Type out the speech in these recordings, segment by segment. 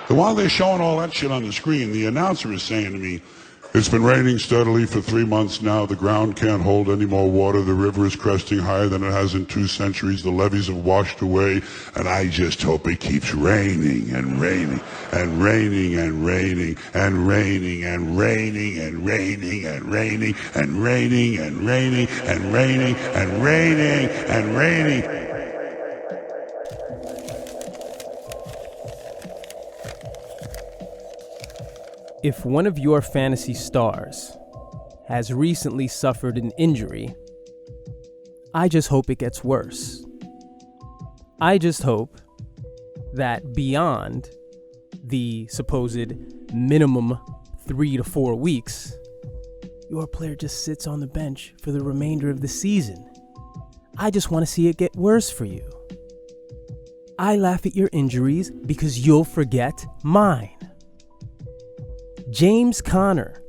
And while they're showing all that shit on the screen, the announcer is saying to me, it's been raining steadily for 3 months now. The ground can't hold any more water. The river is cresting higher than it has in 2 centuries. The levees have washed away. And I just hope it keeps raining and raining and raining and raining and raining and raining and raining and raining and raining and raining and raining and raining and raining. If one of your fantasy stars has recently suffered an injury, I just hope it gets worse. I just hope that beyond the supposed minimum 3 to 4 weeks, your player just sits on the bench for the remainder of the season. I just want to see it get worse for you. I laugh at your injuries because you'll forget mine. James Conner,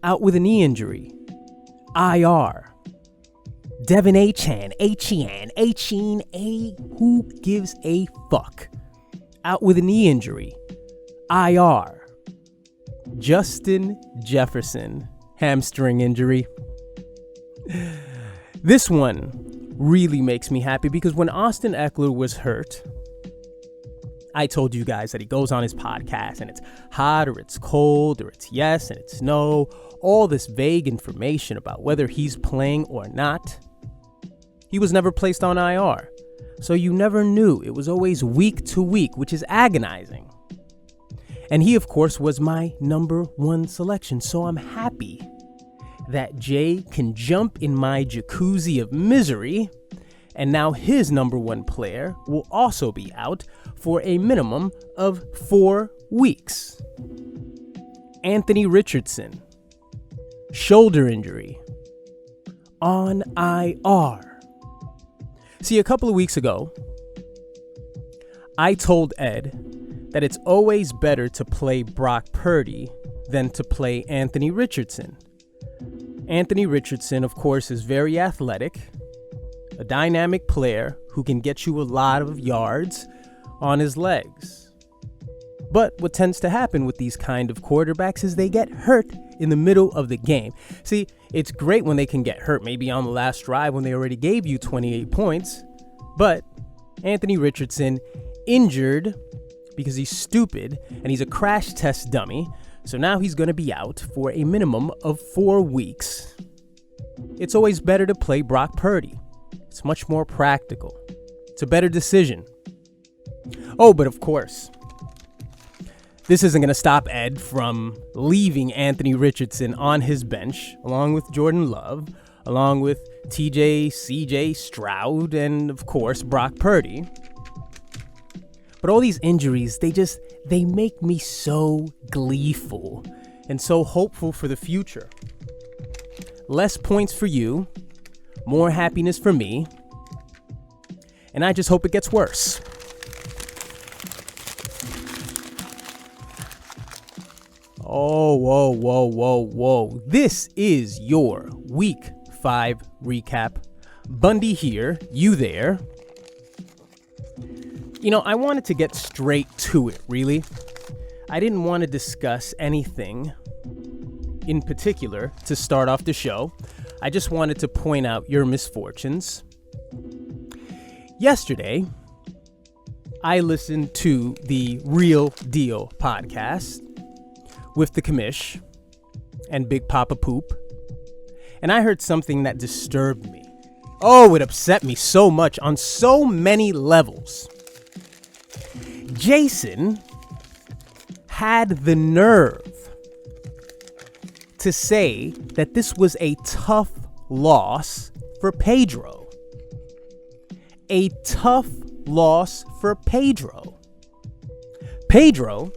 out with a knee injury. IR. Devin Achane, who gives a fuck? Out with a knee injury. IR. Justin Jefferson, hamstring injury. This one really makes me happy because when Austin Eckler was hurt, I told you guys that he goes on his podcast and it's hot or it's cold or it's yes and it's no. All this vague information about whether he's playing or not. He was never placed on IR. So you never knew. It was always week to week, which is agonizing. And he, of course, was my number 1 selection. So I'm happy that Jay can jump in my jacuzzi of misery. And now his number 1 player will also be out for a minimum of 4 weeks. Anthony Richardson, shoulder injury, on IR. See, a couple of weeks ago, I told Ed that it's always better to play Brock Purdy than to play Anthony Richardson. Anthony Richardson, of course, is very athletic, a dynamic player who can get you a lot of yards on his legs. But what tends to happen with these kind of quarterbacks is they get hurt in the middle of the game. See, it's great when they can get hurt, maybe on the last drive when they already gave you 28 points. But Anthony Richardson injured because he's stupid and he's a crash test dummy. So now he's going to be out for a minimum of 4 weeks. It's always better to play Brock Purdy. It's much more practical. It's a better decision. Oh, but of course, this isn't going to stop Ed from leaving Anthony Richardson on his bench, along with Jordan Love, along with CJ Stroud, and of course, Brock Purdy. But all these injuries, they make me so gleeful and so hopeful for the future. Less points for you, more happiness for me, and I just hope it gets worse. Oh, whoa. This is your Week 5 recap. Bundy here, you there. You know, I wanted to get straight to it, really. I didn't want to discuss anything in particular to start off the show. I just wanted to point out your misfortunes. Yesterday, I listened to the Real Deal podcast with the commish and Big Papa Poop, and I heard something that disturbed me. Oh, it upset me so much on so many levels. Jason had the nerve to say that this was a tough loss for Pedro. A tough loss for Pedro. Pedro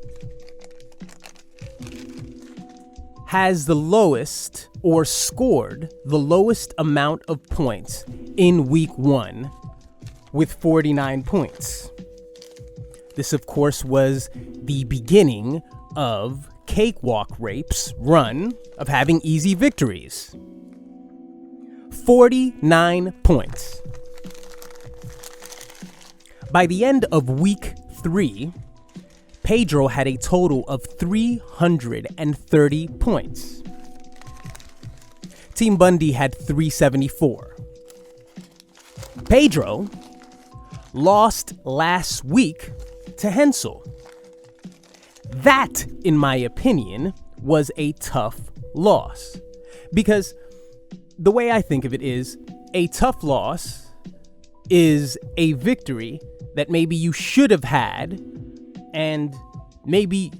has the lowest, or scored the lowest amount of points in week 1 with 49 points. This, of course, was the beginning of Cakewalk Rape's run of having easy victories. 49 points. By the end of week 3, Pedro had a total of 330 points. Team Bundy had 374. Pedro lost last week to Hensel. That, in my opinion, was a tough loss. Because the way I think of it is, a tough loss is a victory that maybe you should have had, and maybe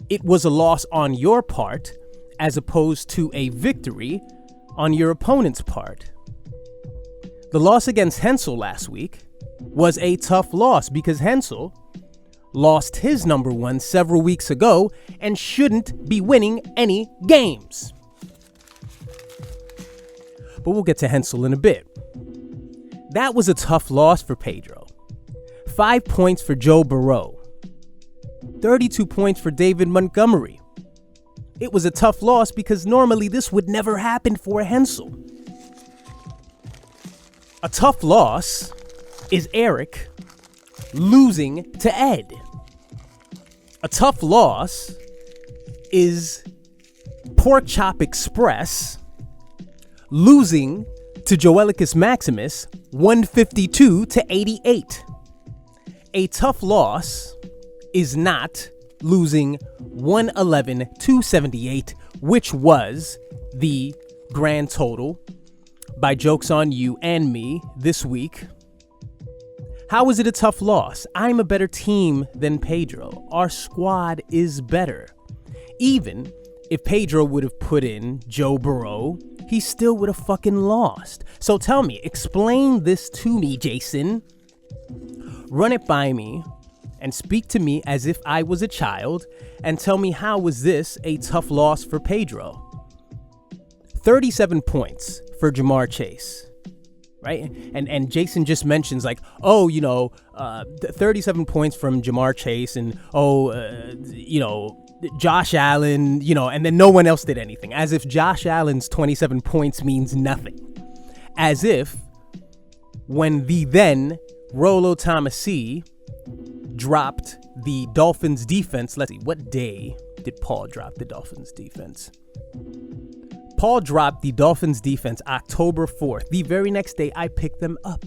it was a loss on your part as opposed to a victory on your opponent's part. The loss against Hensel last week was a tough loss because Hensel lost his number one several weeks ago and shouldn't be winning any games. But we'll get to Hensel in a bit. That was a tough loss for Pedro. 5 points for Joe Burrow. 32 points for David Montgomery. It was a tough loss because normally this would never happen for Hensel. A tough loss is Eric losing to Ed. A tough loss is Pork Chop Express losing to Joelicus Maximus 152 to 88. A tough loss is not losing 111 to 78, which was the grand total by Jokes on You and me this week. How was it a tough loss? I'm a better team than Pedro. Our squad is better. Even if Pedro would have put in Joe Burrow, he still would have fucking lost. So tell me, explain this to me, Jason. Run it by me and speak to me as if I was a child and tell me how was this a tough loss for Pedro. 37 points for Ja'Marr Chase, right? And Jason just mentions like, 37 points from Ja'Marr Chase and, Josh Allen, and then no one else did anything. As if Josh Allen's 27 points means nothing. As if when the then Rollo Tomassi dropped the Dolphins defense, let's see, what day did Paul drop the Dolphins defense? Paul dropped the Dolphins defense October 4th. The very next day, I picked them up.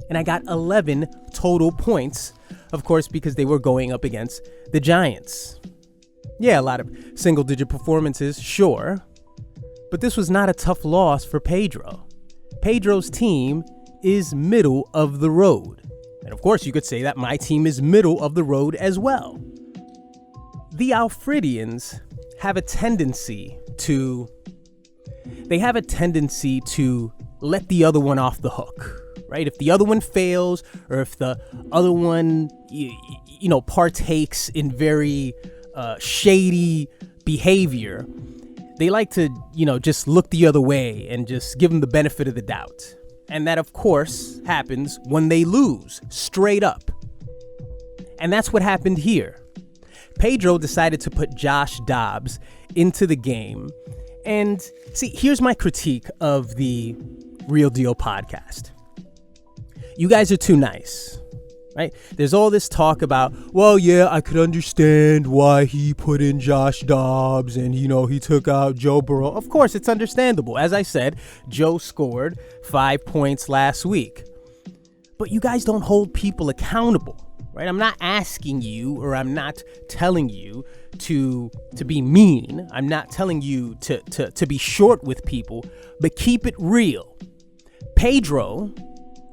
And I got 11 total points, of course, because they were going up against the Giants. Yeah, a lot of single-digit performances, sure. But this was not a tough loss for Pedro. Pedro's team is middle of the road. And of course, you could say that my team is middle of the road as well. The Alfredians have a tendency to let the other one off the hook, right? If the other one fails, or if the other one, partakes in very shady behavior, they like to, just look the other way and just give them the benefit of the doubt. And that, of course, happens when they lose, straight up. And that's what happened here. Pedro decided to put Josh Dobbs into the game. And see, here's my critique of the Real Deal podcast. You guys are too nice, right? There's all this talk about, well, yeah, I could understand why he put in Josh Dobbs and, he took out Joe Burrow. Of course, it's understandable. As I said, Joe scored 5 points last week. But you guys don't hold people accountable, right? I'm not asking you, or I'm not telling you to be mean. I'm not telling you to be short with people, but keep it real. Pedro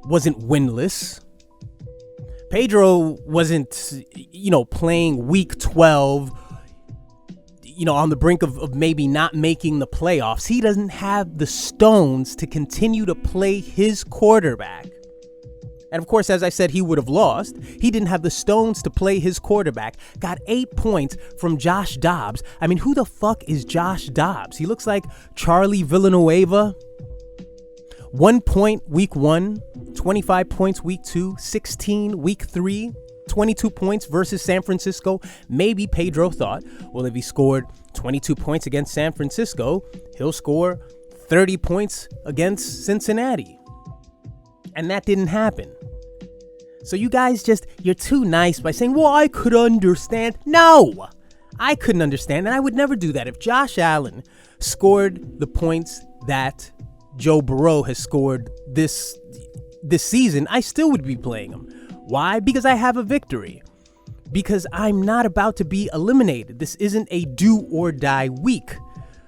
wasn't winless. Pedro wasn't, playing week 12, on the brink of maybe not making the playoffs. He doesn't have the stones to continue to play his quarterback. And of course, as I said, he would have lost. He didn't have the stones to play his quarterback. Got 8 points from Josh Dobbs. I mean, who the fuck is Josh Dobbs? He looks like Charlie Villanueva. 1 point week 1, 25 points week 2, 16 week 3, 22 points versus San Francisco. Maybe Pedro thought, well, if he scored 22 points against San Francisco, he'll score 30 points against Cincinnati. And that didn't happen. So you guys you're too nice by saying, well, I could understand. No, I couldn't understand, and I would never do that. If Josh Allen scored the points that Joe Burrow has scored this season, I still would be playing him. Why? Because I have a victory. Because I'm not about to be eliminated. This isn't a do or die week.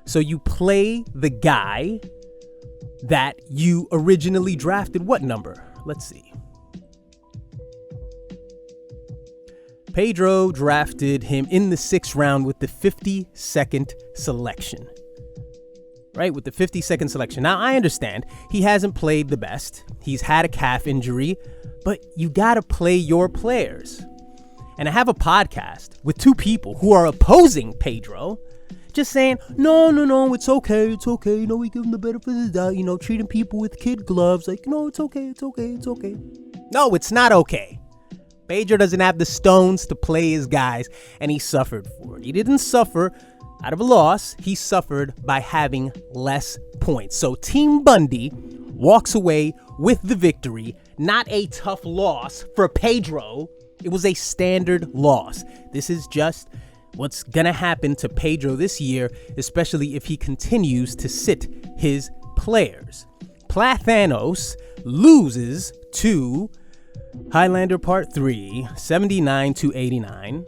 So you play the guy that you originally drafted. What number? Let's see. Pedro drafted him in the 6th round with the 52nd selection. Right, with the 52nd selection. Now, I understand he hasn't played the best. He's had a calf injury, but you got to play your players. And I have a podcast with 2 people who are opposing Pedro, just saying, no, it's okay. We give him the benefit of the doubt, treating people with kid gloves. Like, no, it's okay. No, it's not okay. Pedro doesn't have the stones to play his guys, and he suffered for it. He didn't suffer out of a loss. He suffered by having less points. So Team Bundy walks away with the victory. Not a tough loss for Pedro. It was a standard loss. This is just what's going to happen to Pedro this year, especially if he continues to sit his players. Plathanos loses to Highlander Part 3, 79-89.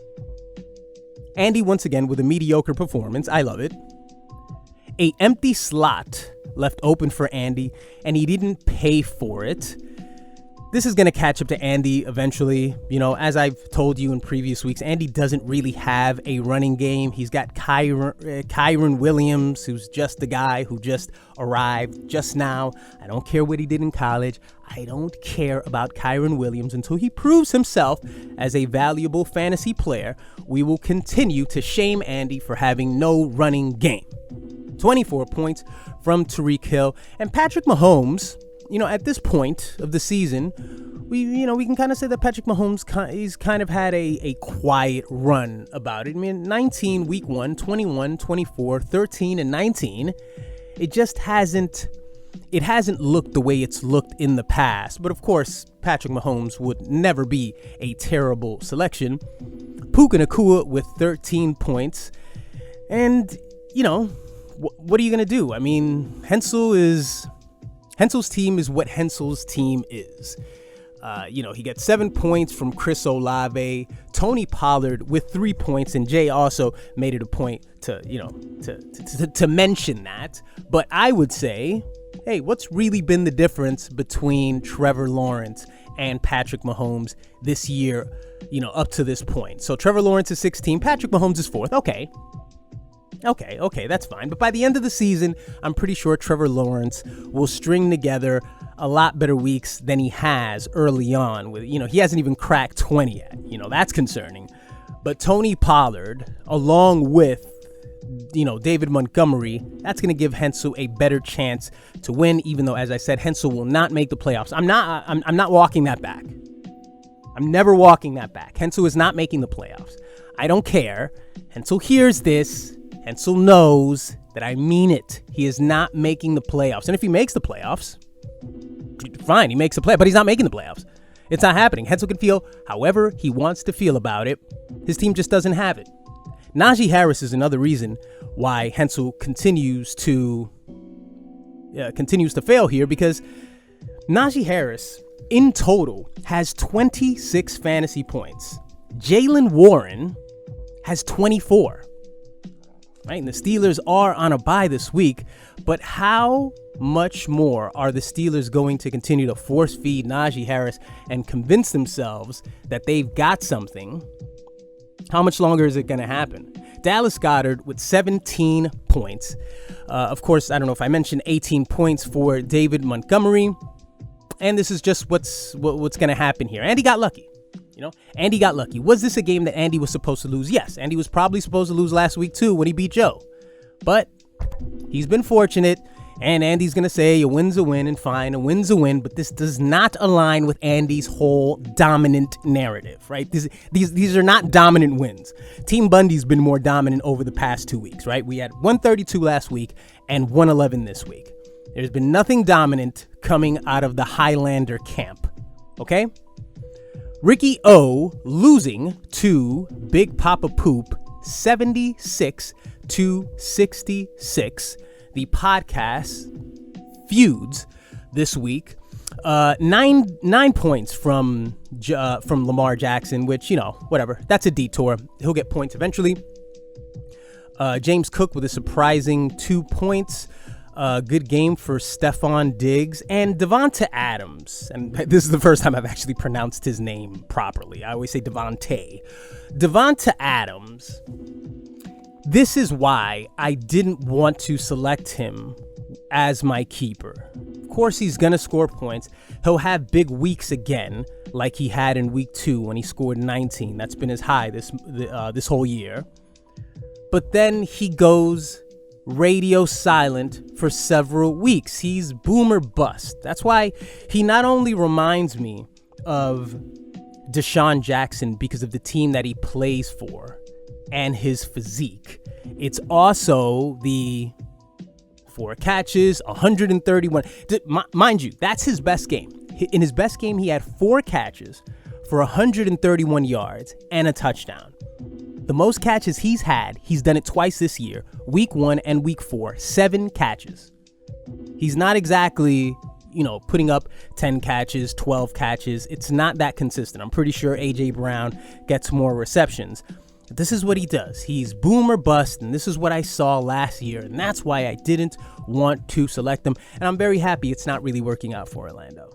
Andy once again with a mediocre performance. I love it. A empty slot left open for Andy, and he didn't pay for it. This is going to catch up to Andy eventually. As I've told you in previous weeks, Andy doesn't really have a running game. He's got Kyren Williams, who's just the guy who just arrived just now. I don't care what he did in college. I don't care about Kyren Williams until he proves himself as a valuable fantasy player. We will continue to shame Andy for having no running game. 24 points from Tyreek Hill. And Patrick Mahomes, at this point of the season, we can kind of say that Patrick Mahomes, he's kind of had a quiet run about it. 19 week 1, 21, 24, 13, and 19. It just hasn't looked the way it's looked in the past. But of course, Patrick Mahomes would never be a terrible selection. Puka Nacua with 13 points. And, what are you going to do? Hensel's team is what Hensel's team is. He got 7 points from Chris Olave, Tony Pollard with 3 points, and Jay also made it a point to mention that. But I would say, hey, what's really been the difference between Trevor Lawrence and Patrick Mahomes this year, up to this point? So Trevor Lawrence is 16, Patrick Mahomes is 4th. Okay, that's fine. But by the end of the season, I'm pretty sure Trevor Lawrence will string together a lot better weeks than he has early on. With he hasn't even cracked 20 yet. That's concerning. But Tony Pollard, along with David Montgomery, that's going to give Hensel a better chance to win. Even though, as I said, Hensel will not make the playoffs. I'm not walking that back. I'm never walking that back. Hensel is not making the playoffs. I don't care. Hensel hears this. Hensel knows that I mean it. He is not making the playoffs. And if he makes the playoffs, fine, he makes the play, but he's not making the playoffs. It's not happening. Hensel can feel however he wants to feel about it. His team just doesn't have it. Najee Harris is another reason why Hensel continues to fail here, because Najee Harris in total has 26 fantasy points. Jaylen Warren has 24. Right, and the Steelers are on a bye this week, but how much more are the Steelers going to continue to force feed Najee Harris and convince themselves that they've got something? How much longer is it going to happen? Dallas Goedert with 17 points. Of course, I don't know if I mentioned 18 points for David Montgomery. And this is just what's going to happen here. Andy got lucky. Andy got lucky. Was this a game that Andy was supposed to lose? Yes, Andy was probably supposed to lose last week too when he beat Joe. But he's been fortunate, and Andy's going to say a win's a win, and fine, a win's a win, but this does not align with Andy's whole dominant narrative, right? These are not dominant wins. Team Bundy's been more dominant over the past 2 weeks, right? We had 132 last week and 111 this week. There's been nothing dominant coming out of the Highlander camp, okay? Ricky O losing to Big Papa Poop 76-66. The podcast feuds this week. 9 points from Lamar Jackson, which, whatever. That's a detour. He'll get points eventually. James Cook with a surprising 2 points. Good game for Stephon Diggs and Devonta Adams. And this is the first time I've actually pronounced his name properly. I always say Devonta Adams. This is why I didn't want to select him as my keeper. Of course, he's going to score points. He'll have big weeks again, like he had in week 2 when he scored 19. That's been his high this whole year. But then he goes radio silent for several weeks. He's boomer bust. That's why he not only reminds me of Deshaun Jackson because of the team that he plays for and his physique. It's also the 4 catches, 131. Mind you, that's his best game. In his best game, he had 4 catches for 131 yards and a touchdown. The most catches he's had, he's done it twice this year, week 1 and week 4, 7 catches. He's not exactly, putting up 10 catches, 12 catches. It's not that consistent. I'm pretty sure A.J. Brown gets more receptions. This is what he does. He's boom or bust, and this is what I saw last year, and that's why I didn't want to select him. And I'm very happy it's not really working out for Orlando.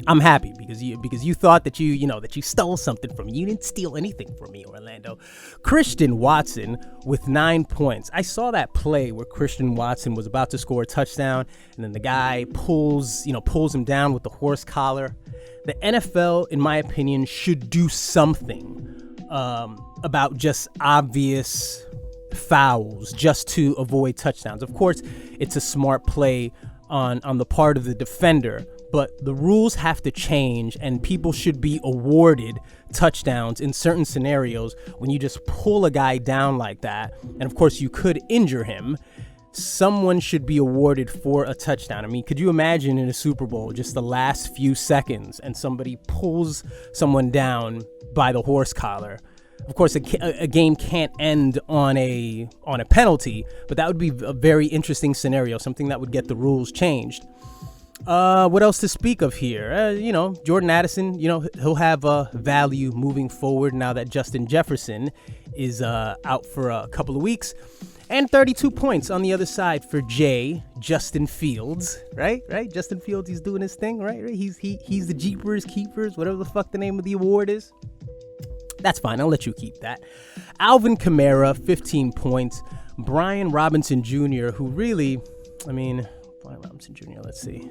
I'm happy because you thought that that you stole something from me. You didn't steal anything from me, Orlando. Christian Watson with 9 points. I saw that play where Christian Watson was about to score a touchdown, and then the guy pulls him down with the horse collar. The NFL, in my opinion, should do something about just obvious fouls just to avoid touchdowns. Of course, it's a smart play on the part of the defender, but the rules have to change, and people should be awarded touchdowns in certain scenarios when you just pull a guy down like that. And of course, you could injure him. Someone should be awarded for a touchdown. I mean, could you imagine in a Super Bowl just the last few seconds and somebody pulls someone down by the horse collar? Of course, a game can't end on a penalty, but that would be a very interesting scenario, something that would get the rules changed. What else to speak of here? Jordan Addison, he'll have value moving forward now that Justin Jefferson is out for a couple of weeks. And 32 points on the other side for Justin Fields, right? Justin Fields, he's doing his thing, right? He's the Jeepers Keepers, whatever the fuck the name of the award is. That's fine. I'll let you keep that. Alvin Kamara, 15 points. Brian Robinson Jr., who really, Brian Robinson Jr., let's see.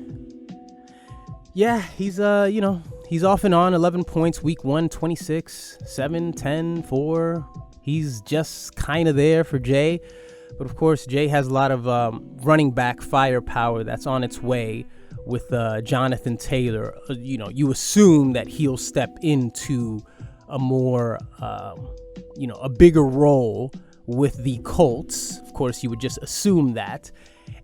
Yeah, he's off and on, 11 points, week 1, 26, 7, 10, 4. He's just kind of there for Jay. But of course, Jay has a lot of running back firepower that's on its way with Jonathan Taylor. You assume that he'll step into a more, a bigger role with the Colts. Of course, you would just assume that.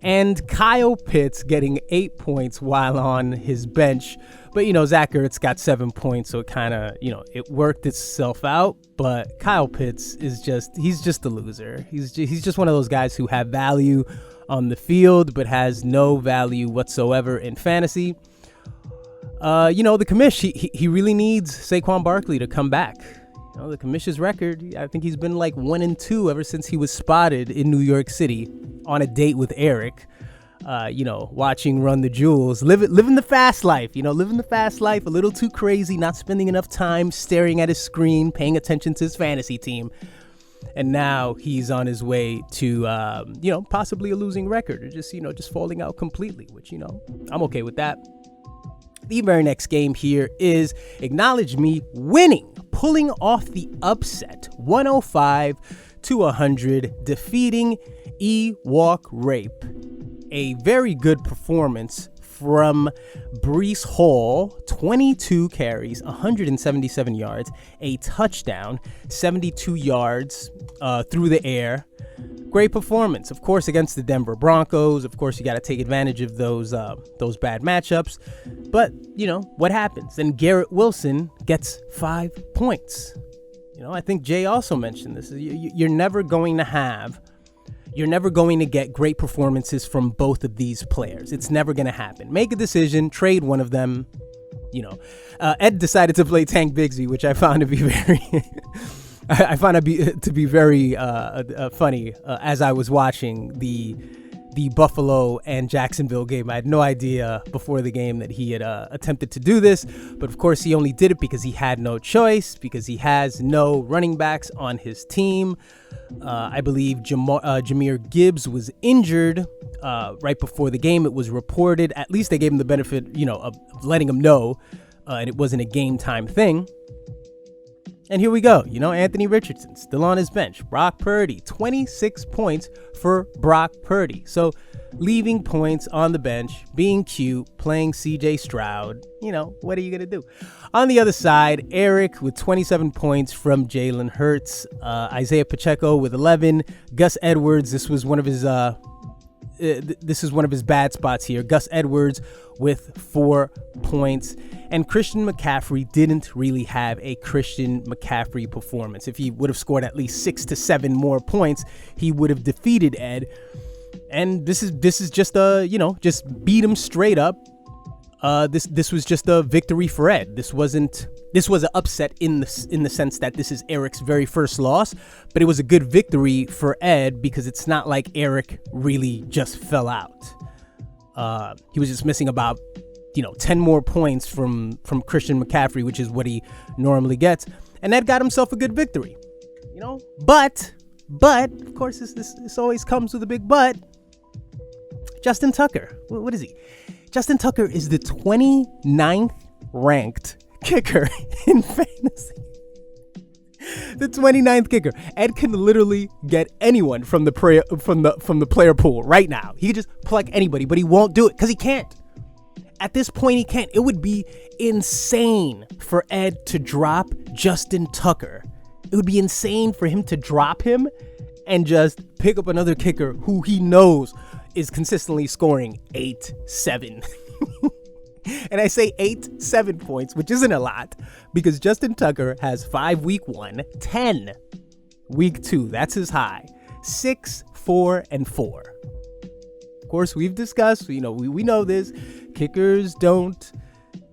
And Kyle Pitts getting 8 points while on his bench. But, Zach Ertz got 7 points, so it kind of, it worked itself out. But Kyle Pitts he's just a loser. He's just one of those guys who have value on the field, but has no value whatsoever in fantasy. The commish, he really needs Saquon Barkley to come back. The commish's record, I think he's been like 1-2 ever since he was spotted in New York City on a date with Eric. Watching Run the Jewels, living the fast life, living the fast life, a little too crazy, not spending enough time staring at his screen, paying attention to his fantasy team. And now he's on his way to, possibly a losing record or just falling out completely, which, I'm okay with that. The very next game here is Acknowledge Me winning, pulling off the upset, 105-100, defeating Ewok Rape. A very good performance from Breece Hall, 22 carries, 177 yards, a touchdown, 72 yards through the air. Great performance, of course, against the Denver Broncos. Of course, you got to take advantage of those bad matchups. But, what happens? Then Garrett Wilson gets 5 points. I think Jay also mentioned this. You're never going to get great performances from both of these players. It's never going to happen. Make a decision, trade one of them. Ed decided to play Tank Bigsby, which I found to be very, very funny as I was watching the Buffalo and Jacksonville game. I had no idea before the game that he had attempted to do this, but of course he only did it because he had no choice, because he has no running backs on his team. I believe Jahmyr Gibbs was injured right before the game. It was reported. At least they gave him the benefit, of letting him know, and it wasn't a game time thing. And here we go. Anthony Richardson still on his bench. Brock Purdy, 26 points for Brock Purdy. So leaving points on the bench, being cute, playing CJ Stroud. What are you going to do? On the other side, Eric with 27 points from Jalen Hurts. Isaiah Pacheco with 11. Gus Edwards, this is one of his bad spots here. Gus Edwards with 4 points. And Christian McCaffrey didn't really have a Christian McCaffrey performance. If he would have scored at least 6 to 7 more points, he would have defeated Ed. And this is just just beat him straight up. This was just a victory for Ed. This was an upset in the sense that this is Eric's very first loss, but it was a good victory for Ed because it's not like Eric really just fell out. He was just missing about 10 more points from Christian McCaffrey, which is what he normally gets, and Ed got himself a good victory. But of course this always comes with a big but. Justin Tucker, what is he? Justin Tucker is the 29th ranked kicker in fantasy. The 29th kicker. Ed can literally get anyone from the player pool right now. He could just pluck anybody, but he won't do it because he can't. At this point, he can't. It would be insane for Ed to drop Justin Tucker. It would be insane for him to drop him and just pick up another kicker who he knows is consistently scoring 8-7. And I say 8-7 points, which isn't a lot, because Justin Tucker has 5 week 1, 10 week 2. That's his high. 6, 4, and 4. Of course, we've discussed, we know this. Kickers don't,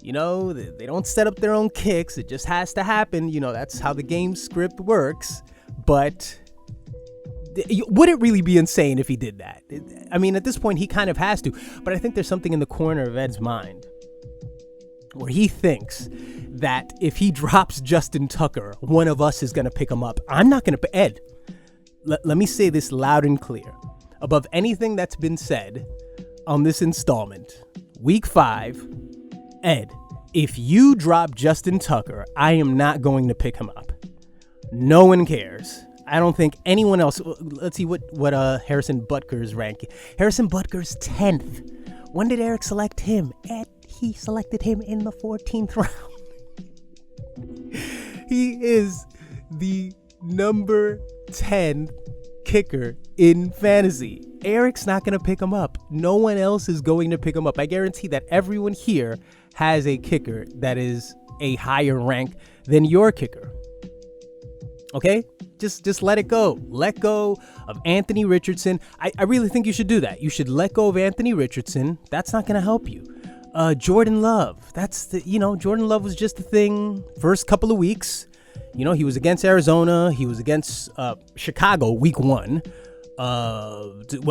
they don't set up their own kicks. It just has to happen. That's how the game script works. But would it really be insane if he did that? I mean, at this point, he kind of has to. But I think there's something in the corner of Ed's mind where he thinks that if he drops Justin Tucker, one of us is going to pick him up. I'm not going to. Ed, let me say this loud and clear. Above anything that's been said on this installment, week 5, Ed, if you drop Justin Tucker, I am not going to pick him up. No one cares. I don't think anyone else. Let's see what Harrison Butker's ranking. Harrison Butker's 10th. When did Eric select him? Ed, he selected him in the 14th round. He is the number 10 kicker in fantasy. Eric's not going to pick him up. No one else is going to pick him up. I guarantee that everyone here has a kicker that is a higher rank than your kicker. Okay? Just let it go. Let go of Anthony Richardson. I really think you should do that. You should let go of Anthony Richardson. That's not going to help you. Jordan Love. Jordan Love was just a thing first couple of weeks. He was against Arizona. He was against Chicago week 1.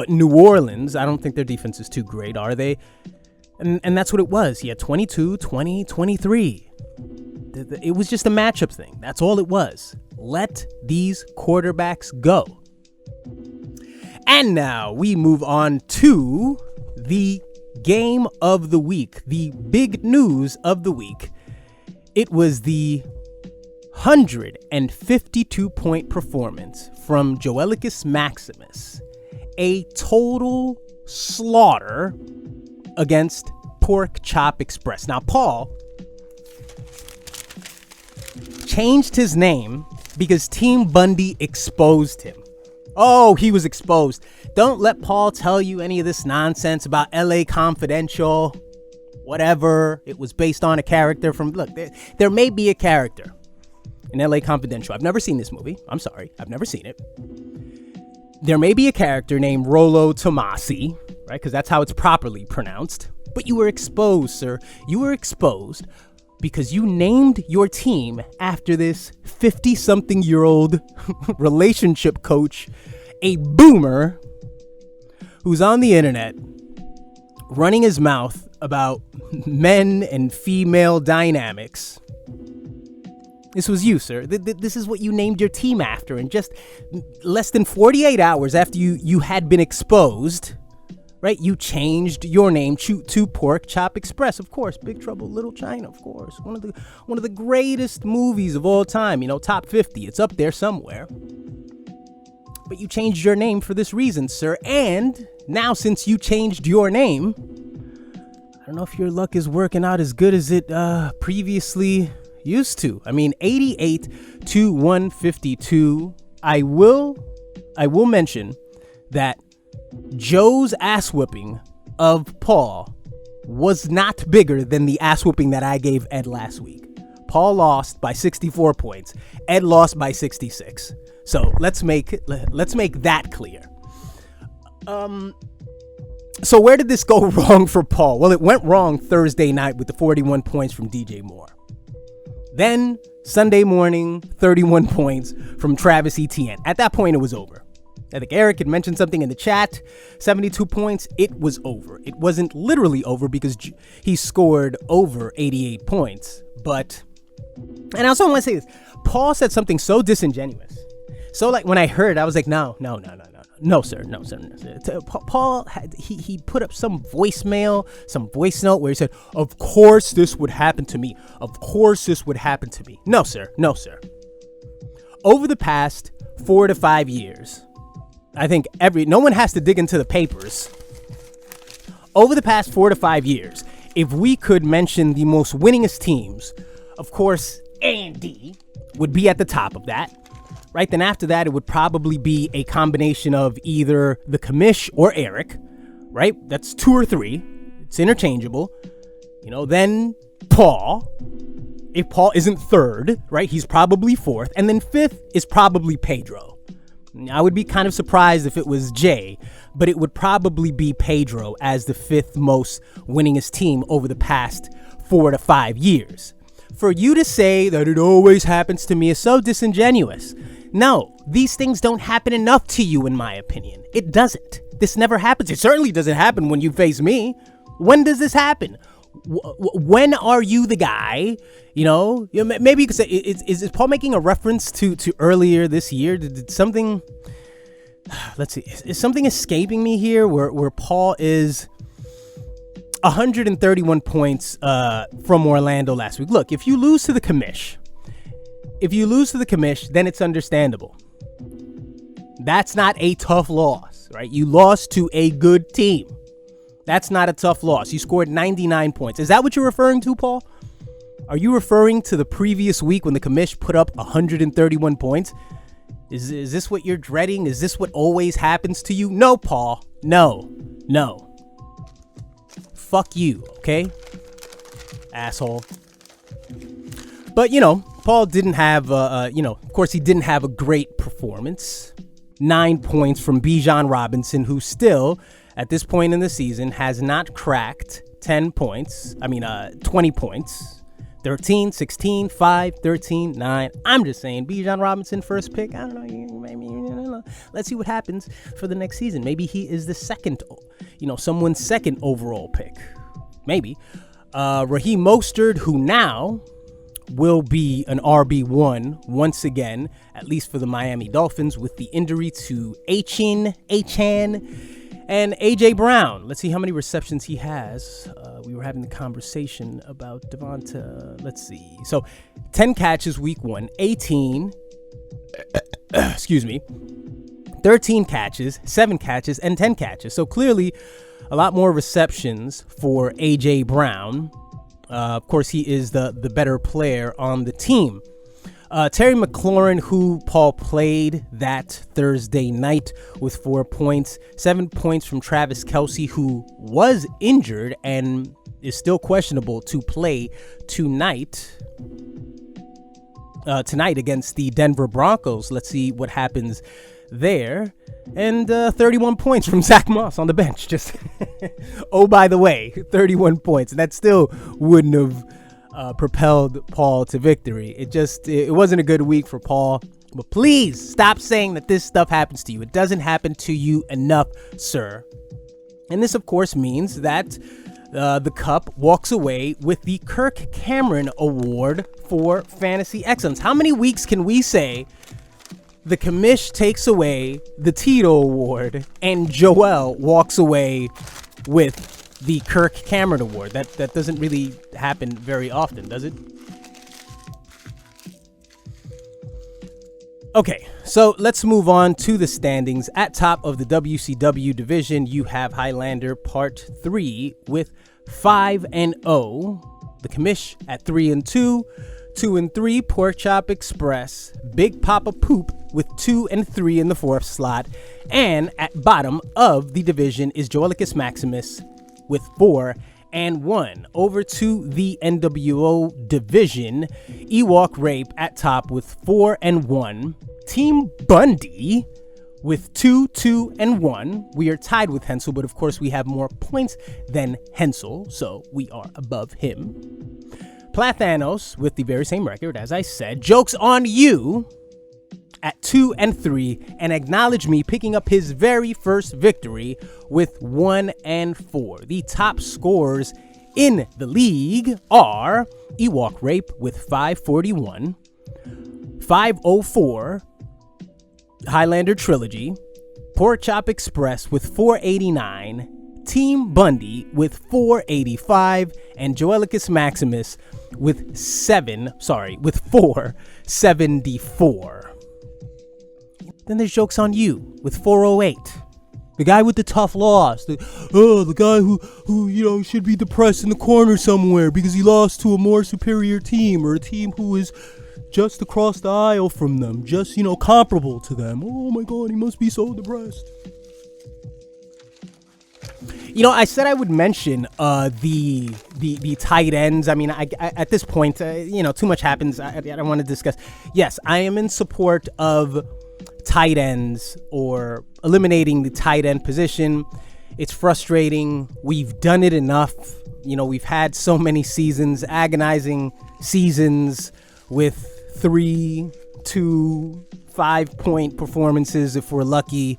New Orleans. I don't think their defense is too great, are they? And that's what it was. He had 22, 20, 23. It was just a matchup thing. That's all it was. Let these quarterbacks go. And now we move on to the game of the week, the big news of the week. It was the 152-point performance from Joelicus Maximus. A total slaughter against Pork Chop Express. Now, Paul changed his name because Team Bundy exposed him. Oh, he was exposed. Don't let Paul tell you any of this nonsense about LA Confidential. whatever. It was based on a character from, look, there may be a character in LA Confidential. I've never seen this movie. I'm sorry. I've never seen it. There may be a character named Rollo Tomasi, right? Because that's how it's properly pronounced. But you were exposed, sir. You were exposed because you named your team after this 50-something-year-old relationship coach, a boomer who's on the internet running his mouth about men and female dynamics. This was you, sir. This is what you named your team after. And just less than 48 hours after you had been exposed, right, you changed your name to Pork Chop Express. Of course, Big Trouble in Little China, of course. One of the greatest movies of all time, top 50. It's up there somewhere. But you changed your name for this reason, sir. And now, since you changed your name, I don't know if your luck is working out as good as it previously used to. I mean, 88 to 152. I will mention that Joe's ass whipping of Paul was not bigger than the ass whipping that I gave Ed last week. Paul lost by 64 points. Ed lost by 66. So let's make that clear. So where did this go wrong for Paul? Well, it went wrong Thursday night with the 41 points from DJ Moore. Then Sunday morning, 31 points from Travis Etienne. At that point, it was over. I think Eric had mentioned something in the chat. 72 points, it was over. It wasn't literally over because he scored over 88 points. But, and I also want to say this, Paul said something so disingenuous. So like when I heard, I was like, no, sir. Paul, he put up some voicemail, some voice note where he said, of course this would happen to me. Of course this would happen to me. No, sir. Over the past 4 to 5 years, I think no one has to dig into the papers. Over the past 4 to 5 years, if we could mention the most winningest teams, of course, Andy would be at the top of that. Right, then after that, it would probably be a combination of either the commish or Eric, right? That's 2 or 3. It's interchangeable. Then Paul. If Paul isn't third, right, he's probably fourth. And then fifth is probably Pedro. I would be kind of surprised if it was Jay, but it would probably be Pedro as the 5th most winningest team over the past 4 to 5 years. For you to say that it always happens to me is so disingenuous. No, these things don't happen enough to you, in my opinion. It doesn't. This never happens. It certainly doesn't happen when you face me. When does this happen? When are you the guy? Maybe you could say, is Paul making a reference to earlier this year? Did something, let's see, is something escaping me here where Paul is 131 points from Orlando last week? Look, if you lose to the commish, then it's understandable. That's not a tough loss, right? You lost to a good team. That's not a tough loss. You scored 99 points. Is that what you're referring to, Paul? Are you referring to the previous week when the commish put up 131 points? Is this what you're dreading? Is this what always happens to you? No, Paul. No. Fuck you, okay? Asshole. But, Paul didn't have, of course, he didn't have a great performance. 9 points from Bijan Robinson, who still, at this point in the season, has not cracked 20 points. 13, 16, 5, 13, 9. I'm just saying, Bijan Robinson, first pick. I don't know, maybe, let's see what happens for the next season. Maybe he is the second, someone's second overall pick. Maybe. Raheem Mostert, who now will be an RB1 once again, at least for the Miami Dolphins, with the injury to Achan, and A.J. Brown. Let's see how many receptions he has. We were having the conversation about Devonta. Let's see. So 10 catches week 1, 18, 13 catches, 7 catches, and 10 catches. So clearly a lot more receptions for A.J. Brown. Of course, he is the better player on the team. Terry McLaurin, who Paul played that Thursday night with 4 points, 7 points from Travis Kelce, who was injured and is still questionable to play tonight against the Denver Broncos. Let's see what happens there. And 31 points from Zach Moss on the bench. Just oh, by the way, 31 points. And that still wouldn't have propelled Paul to victory. It wasn't a good week for Paul. But please stop saying that this stuff happens to you. It doesn't happen to you enough, sir. And this, of course, means that the Cup walks away with the Kirk Cameron Award for Fantasy Excellence. How many weeks can we say the commish takes away the Tito Award and Joel walks away with the Kirk Cameron Award? That doesn't really happen very often, does it? Okay, so let's move on to the standings. At top of the WCW division, you have Highlander Part 3 with 5-0. The commish at 3-2. 2-3, Pork Chop Express. Big Papa Poop with 2-3 in the fourth slot. And at bottom of the division is Joelicus Maximus with 4-1. Over to the NWO division, Ewok Rape at top with 4-1. Team Bundy with 2-1. We are tied with Hensel, but of course we have more points than Hensel, so we are above him. Plathanos with the very same record, as I said. Joke's on you at 2-3, and Acknowledge Me picking up his very first victory with 1-4. The top scorers in the league are Ewok Rape with 541, 504, Highlander Trilogy, Pork Chop Express with 489, Team Bundy with 485, and Joelicus Maximus with 474. Then there's Joke's on You with 408. The guy with the tough loss. The guy who should be depressed in the corner somewhere because he lost to a more superior team or a team who is just across the aisle from them, just, comparable to them. Oh my God, he must be so depressed. I said I would mention the tight ends. I mean, I at this point, too much happens. I don't want to discuss. Yes, I am in support of tight ends or eliminating the tight end position. It's frustrating. We've done it enough. We've had so many seasons, agonizing seasons with 3, 2, 5-point performances if we're lucky.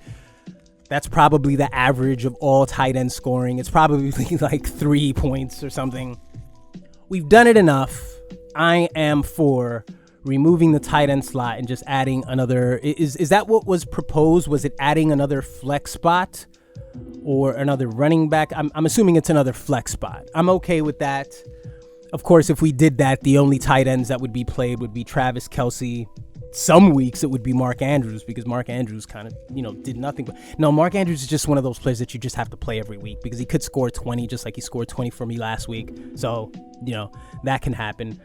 That's probably the average of all tight end scoring. It's probably like 3 points or something. We've done it enough. I am for removing the tight end slot and just adding another. Is that what was proposed? Was it adding another flex spot or another running back? I'm assuming it's another flex spot. I'm okay with that. Of course, if we did that, the only tight ends that would be played would be Travis Kelce. Some weeks it would be Mark Andrews because Mark Andrews kind of, did nothing. But no, Mark Andrews is just one of those players that you just have to play every week because he could score 20 just like he scored 20 for me last week. So, that can happen.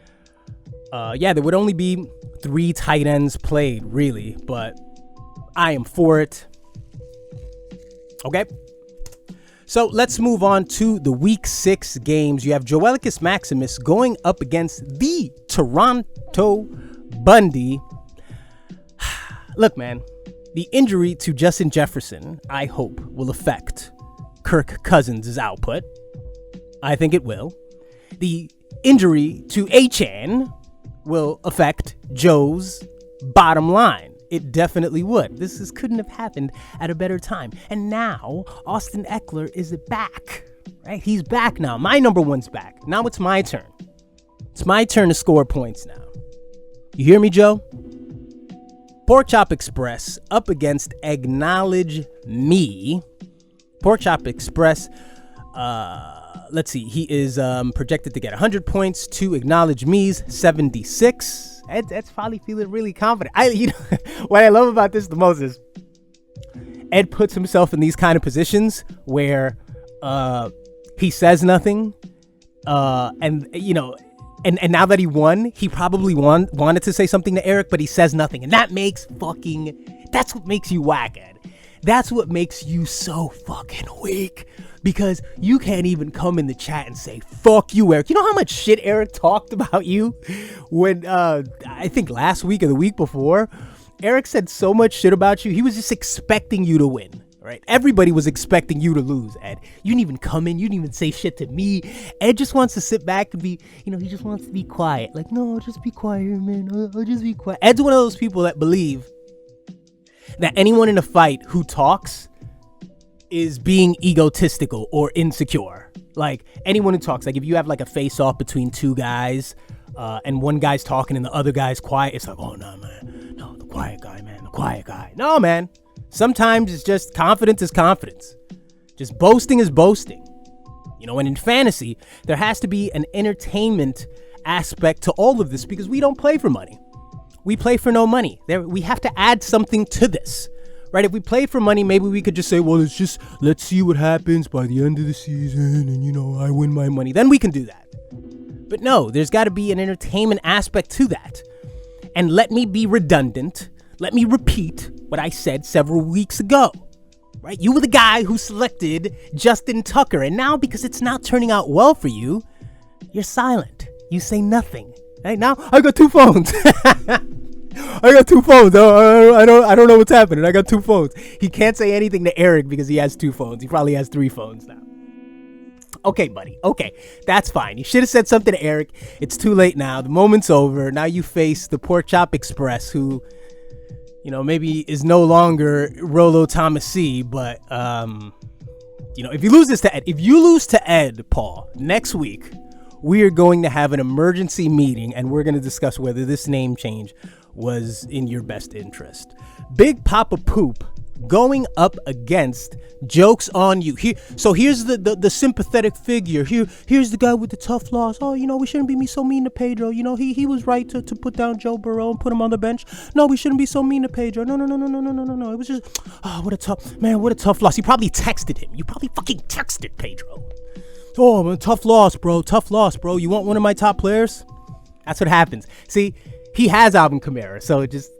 There would only be 3 tight ends played, really, but I am for it. Okay. So let's move on to the Week 6 games. You have Joelicus Maximus going up against the Toronto Bundy. Look, man, the injury to Justin Jefferson, I hope, will affect Kirk Cousins' output. I think it will. The injury to Achane will affect Joe's bottom line. It definitely would. This couldn't have happened at a better time. And now Austin Ekeler is back, right? He's back now. My number one's back. Now it's my turn. It's my turn to score points now. You hear me, Joe? Pork Chop Express up against Acknowledge Me. Pork Chop Express, let's see. He is projected to get 100 points to Acknowledge Me's 76. Ed's probably feeling really confident. What I love about this the most is Ed puts himself in these kind of positions where he says nothing, and now that he won, he probably wanted to say something to Eric, but he says nothing, and that's what makes you whack, Ed. That's what makes you so fucking weak. Because you can't even come in the chat and say, fuck you, Eric. You know how much shit Eric talked about you when, I think last week or the week before? Eric said so much shit about you. He was just expecting you to win, right? Everybody was expecting you to lose, Ed. You didn't even come in. You didn't even say shit to me. Ed just wants to sit back and be, he just wants to be quiet. Like, no, just be quiet, man. I'll just be quiet. Ed's one of those people that believe that anyone in a fight who talks is being egotistical or insecure. Like, anyone who talks, like if you have like a face off between two guys and one guy's talking and the other guy's quiet, it's like, oh no, man, no, the quiet guy, man, the quiet guy. No, man, sometimes it's just confidence is confidence. Just boasting is boasting. And in fantasy, there has to be an entertainment aspect to all of this because we don't play for money. We play for no money. We have to add something to this. Right, if we play for money, maybe we could just say, well, let's see what happens by the end of the season and, I win my money. Then we can do that. But no, there's got to be an entertainment aspect to that. And let me be redundant. Let me repeat what I said several weeks ago. Right, you were the guy who selected Justin Tucker. And now because it's not turning out well for you, you're silent. You say nothing. Right, now I got two phones. I got two phones. I don't know what's happening. I got two phones. He can't say anything to Eric because he has two phones. He probably has three phones now. Okay, buddy. Okay, that's fine. You should have said something to Eric. It's too late now. The moment's over. Now you face the Pork Chop Express, who, maybe is no longer Rolo Tomasi, but if you lose to Ed, Paul, next week we are going to have an emergency meeting and we're going to discuss whether this name change was in your best interest. Big Papa Poop going up against Jokes on You. So here's the sympathetic figure. Here's the guy with the tough loss. Oh, we shouldn't be so mean to Pedro. He was right to put down Joe Burrow and put him on the bench. No, we shouldn't be so mean to Pedro. No. It was just, what a tough loss. You probably texted him. You probably fucking texted Pedro. Oh, man, tough loss, bro. You want one of my top players? That's what happens. See, he has Alvin Kamara, so just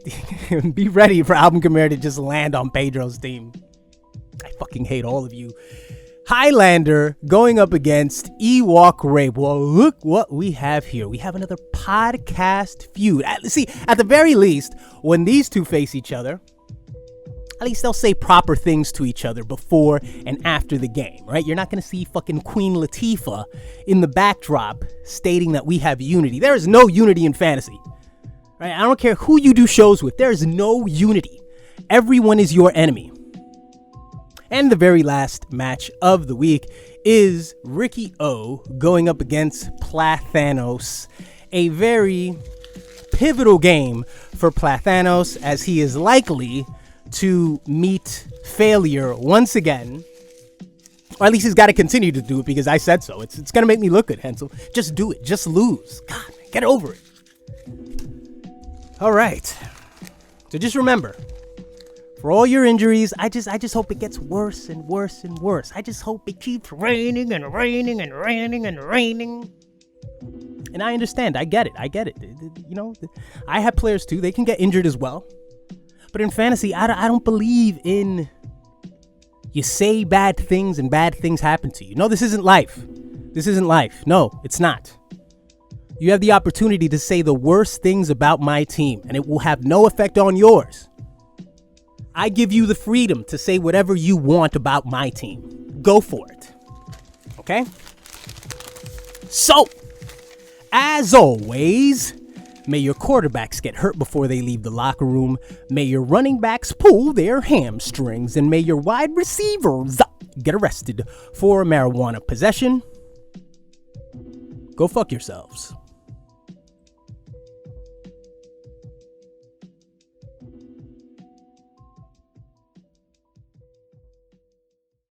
be ready for Alvin Kamara to just land on Pedro's team. I fucking hate all of you. Highlander going up against Ewok Rape. Well, look what we have here. We have another podcast feud. At the very least, when these two face each other, at least they'll say proper things to each other before and after the game, right? You're not going to see fucking Queen Latifah in the backdrop stating that we have unity. There is no unity in fantasy. Right? I don't care who you do shows with. There is no unity. Everyone is your enemy. And the very last match of the week is Ricky O going up against Plathanos. A very pivotal game for Plathanos as he is likely to meet failure once again. Or at least he's got to continue to do it because I said so. It's going to make me look good, Hensel. Just do it. Just lose. God, get over it. All right. So just remember, for all your injuries, I just hope it gets worse and worse and worse. I just hope it keeps raining and raining and raining and raining. And I understand. I get it. I have players too. They can get injured as well. But in fantasy, I don't believe in you say bad things and bad things happen to you. No, this isn't life. No, it's not. You have the opportunity to say the worst things about my team, and it will have no effect on yours. I give you the freedom to say whatever you want about my team. Go for it. Okay? So, as always, may your quarterbacks get hurt before they leave the locker room. May your running backs pull their hamstrings. And may your wide receivers get arrested for marijuana possession. Go fuck yourselves.